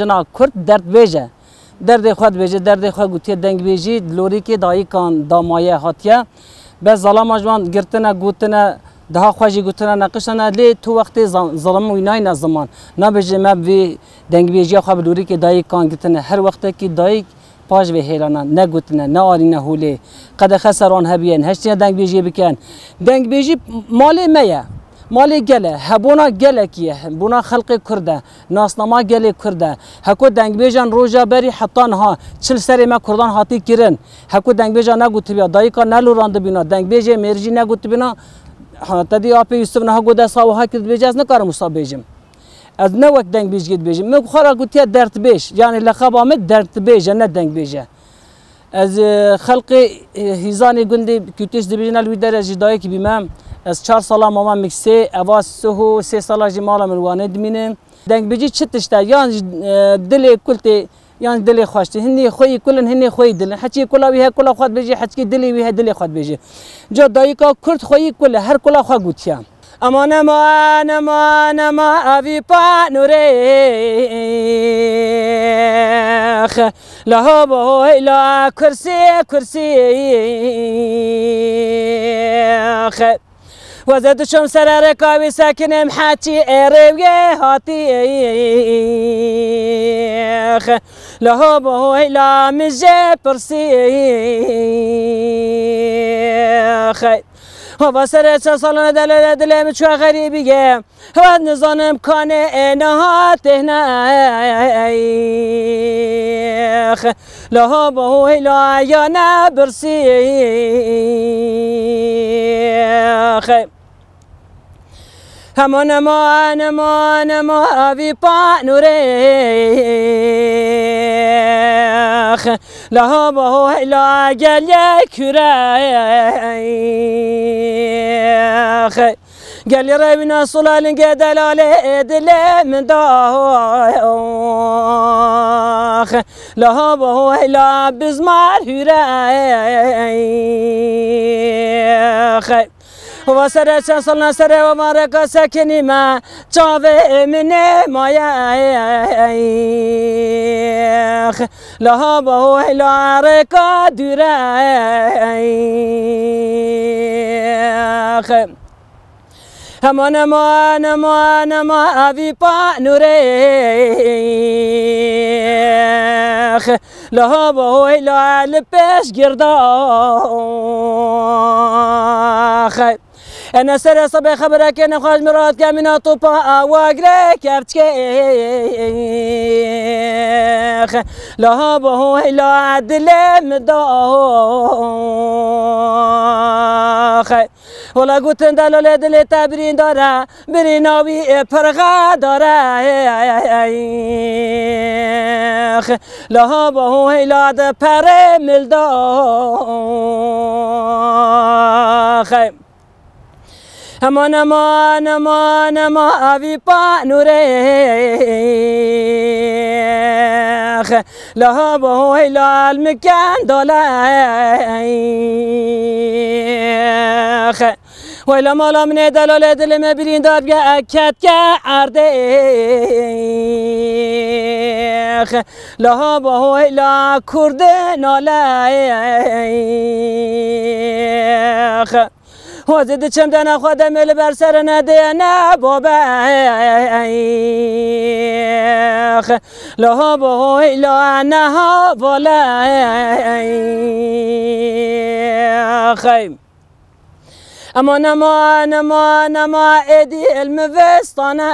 جنا کرد درد بیجه درد خود بیجه درد خود گوتی دنگ بیجی لوری که دایی کان دامایه هاتیه به ظلم اجوان گرتنه گوتنه ده خوشی گوتنه نقشنه لی تو وقتی ظلم وینای نزمان نبیجه مبوی دنگ بیجی خواب لوری که دایی کان گرتنه هر وقتی که دایی پاش به هیرانه نگوتنه نه آرینه هولی قد خسران هبین هشتینه دنگ بیجی بکن دنگ بیجی مالی میه مالی گله هبونا گله کیه بونا خلق کرده ناسنما گله کرده هکو دنگ بیجان روجا بری حتان ها چل سری ما کردان هاتی کرن هکو دنگ بیجان نگوت بیا دایی کا نلوراند بینا دنگ بیجه مرجی نگوت بینا تدی آپی یوسف نه گوده ساو ها کرد بیجه از نکارم مصاب بیجم از نه وقت دنگ بیج گید بیجم من خورا گوتیه درد بیش یعنی لقب آمد درد بیجه نه دنگ بیجه از خلق هیزانی گندی کیوتیش دیبیجن الوی در از جدایی کی بیمم از 4 ساله مامان میکسی اواز سه 3 ساله جمال مروانه دمینم دنگ بیجی چتشته یعنی دل کلتی یعنی دل خواسته هنی خوی کلن هنی خوی دل حتی کلا ویه کلا خود بیجی حتی دلی ویه دل خود بیجی جا دایی کا کرد خوی کل هر کلا خود گوتیا اما نما اوی پا نوره لها بهوی لا کرسی وزد شم سر رکابی سکنم حتی ایروگه هاتی لها بهوی لا مجه پرسی و سر چه سالانه دلم چو غریبیه و نزانم کانه نهاته نیخ لها بهوی لا یا نبرسیخ همان ما اوی پا نوریخ لها بهوی لا گلیه کریخ گلی روینا سلالنگ دلاله دلم داخ لها بهوی لا بزمار هیریخ و سر چند سال نسر و مارکا سکنی ما چاوه منه مایخ لها بهوی لا رکا دوریخ همان ما اوی پا نوریخ لها بهوی لا لپش گرداخ انا سر صبح خبرك انا خارج مرات كامينا طوبا واقرا كرتكيخ لها بهوي لا عدل مداخ ولا قلت دلال دل تبرين داره بريناوي پرغا داره لها بهوي لا د پر ملداخ همان ما اوی پا نوریخ لها بهوی لال مکن دالیخ ویلا مالا من دلال دل مبرین دار بیا اکت که عردیخ لها بهوی لا کرد نالیخ وزد چمدن خودم مل بر سر نده نه بابیخ لها بهوی لا نها ولیخ اما نما ادی الموستانیخ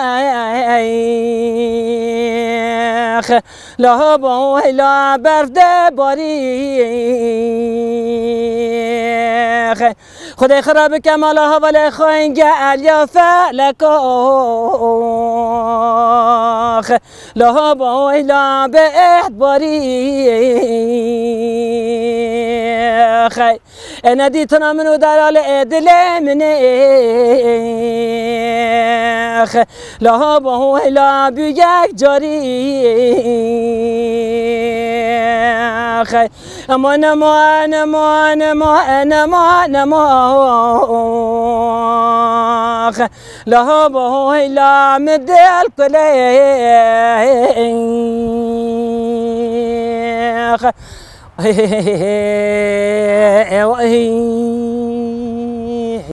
لها بهوی لا برده باریخ خدای خراب کمالها ولی خواهنگ علیا فلکاخ لها بهوی لا به احتباریخ انا دیتنا منو درال دل منیخ لها بهوی لا بیگ جاریخ اما نما لا بوي لا مدل كليخ